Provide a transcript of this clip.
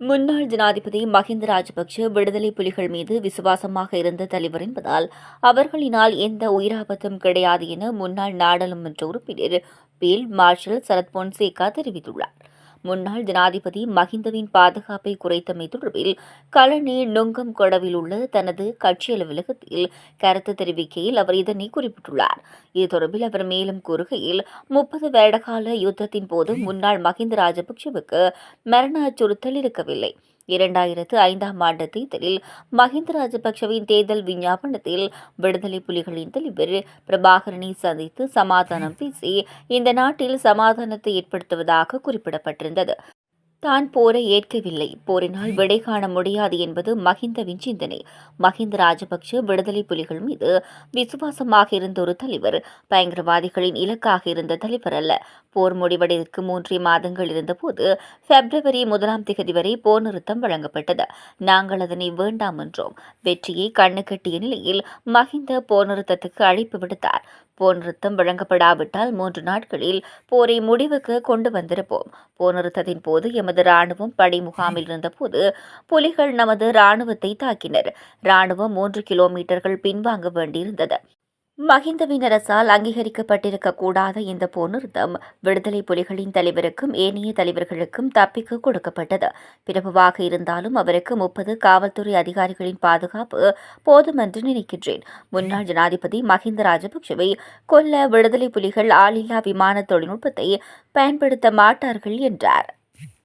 முன்னாள் ஜனாதிபதி மஹிந்த ராஜபக்ஷ விடுதலை புலிகள் மீது விசுவாசமாக இருந்த தலைவர் என்பதால் அவர்களினால் எந்த உயிராபத்தும் கிடையாது என முன்னாள் நாடாளுமன்ற உறுப்பினர் பீல்ட் மார்ஷல் சரத் பொன்சேகா தெரிவித்துள்ளார். முன்னாள் ஜனாதிபதி மஹிந்தவின் பாதுகாப்பை குறைத்தமை தொடர்பில் கழனி நுங்கம்கொடவில் உள்ள தனது கட்சி அலுவலகத்தில் கருத்து தெரிவிக்கையில் அவர் இதனை குறிப்பிட்டுள்ளார். இது தொடர்பில் அவர் மேலும் கூறுகையில் 30 வருடகால யுத்தத்தின் போது முன்னாள் மஹிந்த ராஜபக்சவுக்கு மரண அச்சுறுத்தல் இருக்கவில்லை. 2005ஆம் ஆண்டு தேர்தலில் மஹிந்த ராஜபக்சவின் தேர்தல் விஞ்ஞாபனத்தில் விடுதலை புலிகளின் தலைவர் பிரபாகரனை சந்தித்து சமாதானம் பேசி இந்த நாட்டில் சமாதானத்தை ஏற்படுத்துவதாக குறிப்பிடப்பட்டிருந்தது. தான் போரை ஏற்கவில்லை, போரினால் விடை காண முடியாது என்பது மஹிந்தவின் சிந்தனை. மஹிந்த ராஜபக்ஷ விடுதலை புலிகள் மீது விசுவாசமாக இருந்த ஒரு தலைவர், பயங்கரவாதிகளின் இலக்காக இருந்த தலைவர் அல்ல. போர் முடிவடைவதற்கு 3 மாதங்கள் இருந்தபோது பிப்ரவரி 1 வரை போர் நிறுத்தம் வழங்கப்பட்டது. நாங்கள் அதனை வேண்டாம் என்றோம். வெற்றியை கண்ணு கட்டிய நிலையில் மஹிந்த போர் நிறுத்தத்துக்கு அழைப்பு விடுத்தார். போர் நிறுத்தம் வழங்கப்படாவிட்டால் 3 நாட்களில் போரை முடிவுக்கு கொண்டு வந்திருப்போம். போர் நிறுத்தத்தின் போது எமது ராணுவம் படை முகாமில் இருந்தபோது புலிகள் நமது ராணுவத்தை தாக்கினர். ராணுவம் 3 கிலோமீட்டர்கள் பின்வாங்க வேண்டியிருந்தது. மஹிந்தவின் அரசால் அங்கீகரிக்கப்பட்டிருக்க கூடாத இந்த போர் நிறுத்தம் விடுதலை புலிகளின் தலைவருக்கும் ஏனைய தலைவர்களுக்கும் தப்பிக்க கொடுக்கப்பட்டது. பிரபுவாக இருந்தாலும் அவருக்கு 30 காவல்துறை அதிகாரிகளின் பாதுகாப்பு போதுமென்று நினைக்கின்றேன். முன்னாள் ஜனாதிபதி மஹிந்த ராஜபக்சவை கொல்ல விடுதலை புலிகள் ஆளில்லா விமான தொழில்நுட்பத்தை பயன்படுத்த மாட்டார்கள் என்றார்.